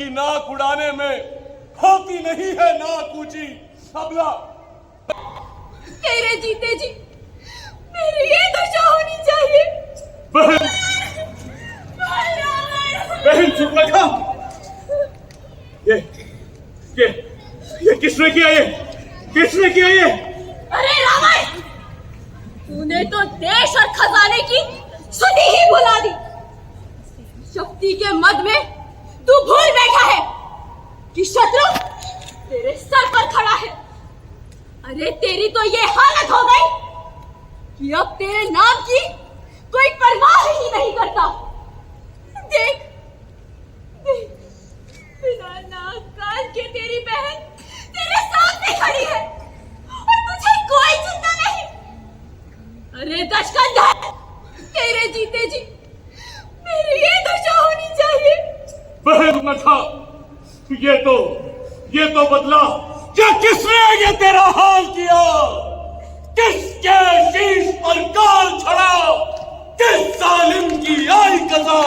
की नाक उड़ाने में होती नहीं है नाक ऊंची। अबला तेरे जीते जी मेरी ये दशा होनी चाहिए। बहन, बहन चुप रखा। ये किसने किया? ये किसने किया? ये अरे रावण, तूने तो देश और खजाने की सुधि ही भुला दी। शक्ति के मद में तू भूल बैठा है कि शत्रु तेरे सर पर खड़ा है। अरे तेरी तो ये हालत हो गई कि अब तेरे नाम की कोई परवाह ही नहीं करता। देख देख, बिना नाक कान के तेरी बहन तेरे सामने खड़ी है और तुझे कोई चिंता नहीं। अरे दशकंधर, तेरे जीते जी मेरी ये दशा होनी चाहिए। बहन न था ये तो बदला। क्या किसने ये तेरा हाल किया? किसके शीश पर काल छड़ा? किस जालिम की आई कज़ा?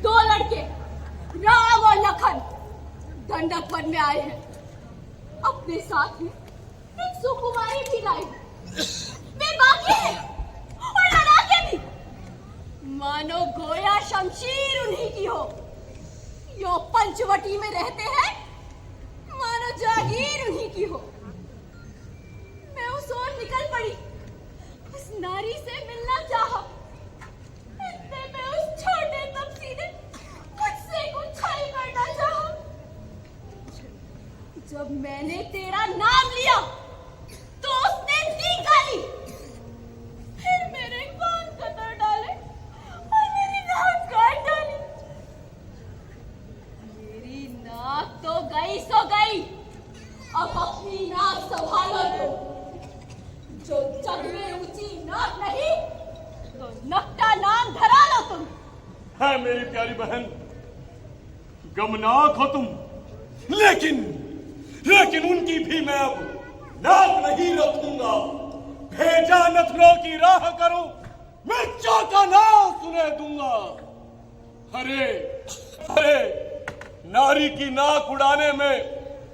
दो लड़के राम और लखन दंडक वन में आए हैं। अपने साथ में एक सुकुमारी भी लाई। वे बाकी हैं और लड़ाके भी। मानो गोया शमशीर उन्हीं की हो। यो पंचवटी में रहते हैं, मानो जागीर उन्हीं की हो। मैं उस ओर निकल पड़ी, उस नारी से मिलना चाहा। इतने में उस छोटे तपसी ने मुझसे कुछ छल करना चाहा। जब मैंने तेरा नाम लिया तो उसने दी गाली, फिर मेरे कान कतर डाले और मेरी नाक काट डाली। मेरी नाक तो गई सो गई, अब अपनी नाक संभालो। जो जग में ऊंची नाक नहीं तो नकटा नाम धरा लो तुम। है मेरी प्यारी बहन, गमनाक हो तुम, लेकिन उनकी भी मैं अब नाक नहीं रखूंगा। भेजा नथनों की राह करूं, मिर्चा का नाम सुने दूंगा। अरे नारी की नाक उड़ाने में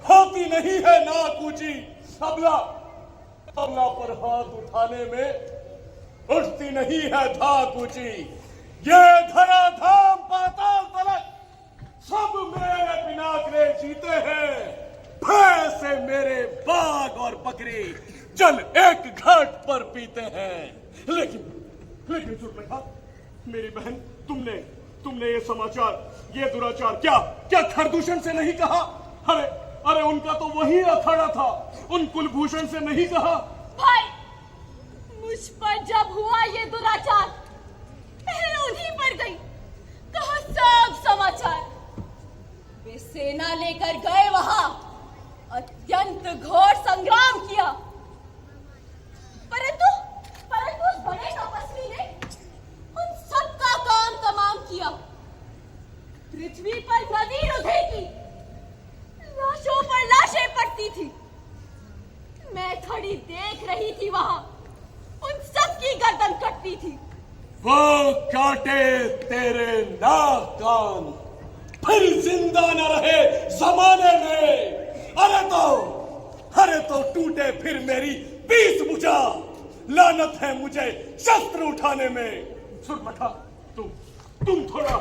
होती नहीं है नाक ऊंची। अबला पर हाथ उठाने में उठती नहीं है धाक ऊंची। ये धरा धाम पाताल तलक सब मेरे पिनाकरे जीते हैं। भय से मेरे बाग और बकरी जल एक घाट पर पीते हैं। लेकिन सुर्पखा, मेरी बहन, तुमने ये समाचार, ये दुराचार क्या खरदूषण से नहीं कहा? अरे उनका तो वही अखाड़ा था, उन कुलभूषण से नहीं कहा? भाई, मुझ पर जब हुआ ये दुराचार, पहले उन्हीं पर गई, कहा सब समाचार। वे सेना लेकर गए वहां, अत्यंत घोर संग्राम किया, परंतु उस बड़े तपस्वी ने उन सबका काम तमाम किया। पृथ्वी पर नदी उधेती, लाशों पर लाशें पड़ती थी। मैं खड़ी देख रही थी वहां, उन सब की गर्दन कटती थी। वो काटे तेरे नाक कान, फिर जिंदा न रहे जमाने में। अरे तो टूटे फिर मेरी 20 भुजा। लानत है मुझे शस्त्र उठाने में। सुरमठा, तुम थोड़ा।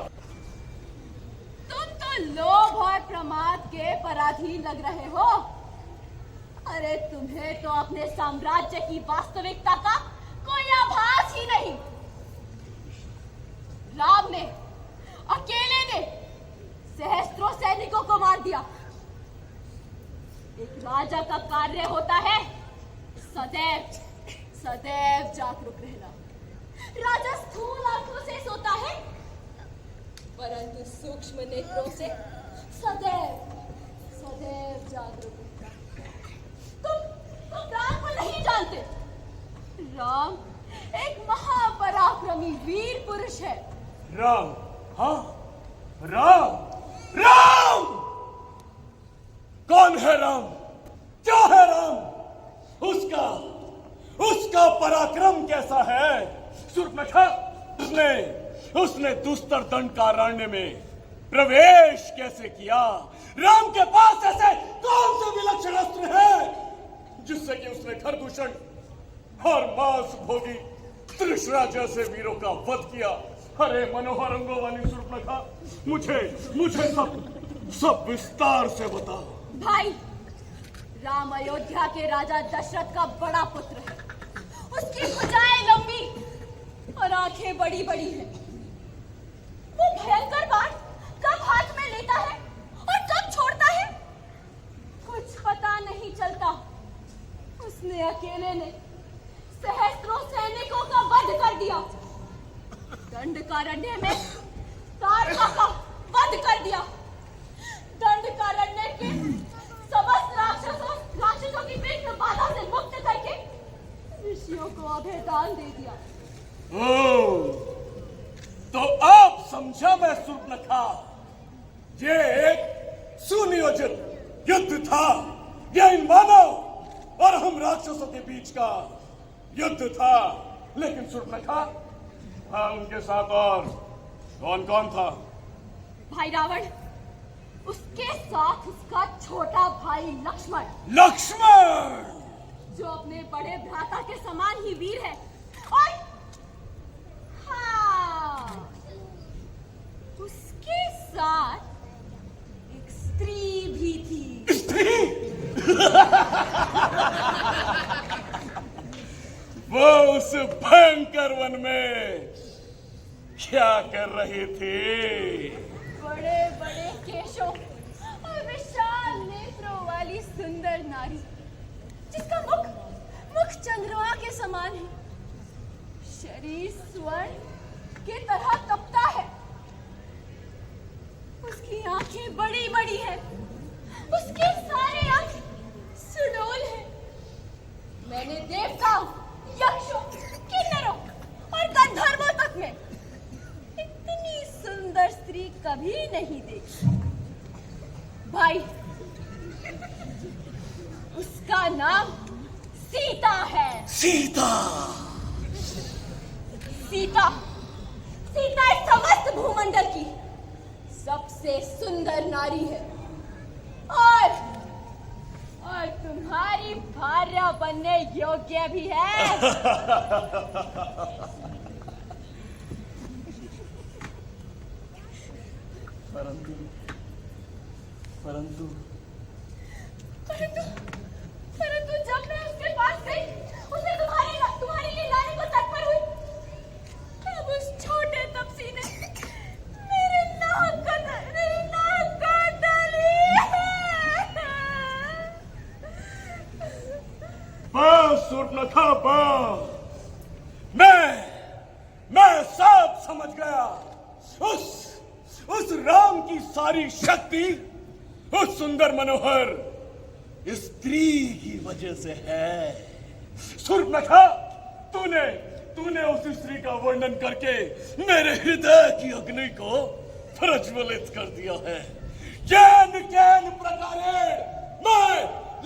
तुम तो लोभ और प्रमाद के पराधीन लग रहे हो। अरे तुम्हें तो अपने साम्राज्य की वास्तविकता का कोई आभास ही नहीं। राम ने अकेले ने सहस्त्रों सैनिकों को मार दिया। एक राजा का कार्य होता है सदैव जागरूक रहना। राजा स्थूल आंखों से सोता है, परंतु सूक्ष्म नेत्रों से सदैव जागरूक रहता है। तुम राम को नहीं जानते। राम एक महापराक्रमी वीर पुरुष है। राम? हाँ, राम कौन है? राम क्या है? राम उसका पराक्रम कैसा है? सूर्पनखा, उसने दुस्तर दंडकारण्य में प्रवेश कैसे किया? राम के पास ऐसे कौन से विलक्षण अस्त्र है जिससे कि उसने खरदूषण और मांस भोगी तृष्णा जैसे वीरों का वध किया? अरे मनोहर अंगों वाली सूर्पनखा, मुझे सब विस्तार से बताओ। भाई, राम अयोध्या के राजा दशरथ का बड़ा पुत्र है। उसकी भुजाएं लंबी और आंखें बड़ी बड़ी हैं। वो भयंकर बाण कब हाथ में लेता है और कब छोड़ता है, कुछ पता नहीं चलता। उसने अकेले ने सहस्त्रों सैनिकों का वध कर दिया। दंडकारण्य में तारका का वध कर दिया। दंडकारण्य के समस्त राक्षसों की पेट में बाधा से मुक्त करके ऋषियों को अभय दान दे दिया। तो आप समझा मैं सूर्पनखा, ये एक सुनियोजित युद्ध था। यह इन मानव और हम राक्षसों के बीच का युद्ध था। लेकिन सूर्पनखा, हाँ, उनके साथ और कौन कौन था? भाई रावण, उसके साथ उसका छोटा भाई लक्ष्मण, जो अपने बड़े भ्राता के समान ही वीर है। और हाँ, उसके साथ एक स्त्री भी थी। स्त्री? वो उस भयंकर वन में क्या कर रही थी? बड़े बड़े केशों और विशाल नेत्रों वाली सुंदर नारी, जिसका मुख चंद्रमा के समान है, शरीर स्वर्ण की तरह तपता है। उसकी आंखें बड़ी बड़ी हैं, उसके सारे अंग सुडौल हैं। मैंने देवताओं, यक्षों, किन्नरों और गंधर्वों तक में इतनी सुंदर स्त्री कभी नहीं देखी। भाई, उसका नाम सीता है। सीता इस समस्त भूमंडल की सबसे सुंदर नारी है और तुम्हारी भार्या बनने योग्य भी है। परंतु जब मैं उसके पास गई, उसे तुम्हारे लिए लाने को तत्पर हुई, तब उस छोटे तपसी ने मेरे नाक काट डाली। बस सूर्पनखा, मैं सब समझ गया। उस राम की सारी शक्ति उस सुंदर मनोहर स्त्री की वजह से है। सूर्पनखा, तूने उस स्त्री का वर्णन करके मेरे हृदय की अग्नि को प्रज्वलित कर दिया है। कैन प्रकारे मैं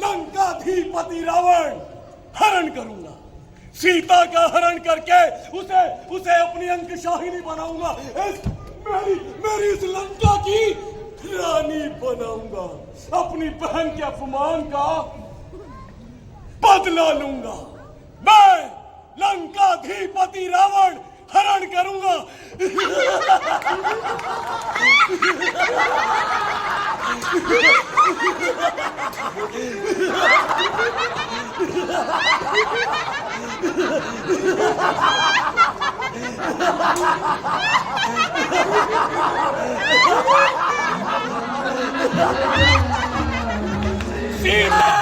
लंकाधिपति रावण हरण करूंगा। सीता का हरण करके उसे अपनी अंकशाहिनी बनाऊंगा। मेरी इस लंका की रानी बनाऊंगा। अपनी बहन के अपमान का बदला लूंगा। मैं लंकाधिपति रावण हरण करूंगा। सीता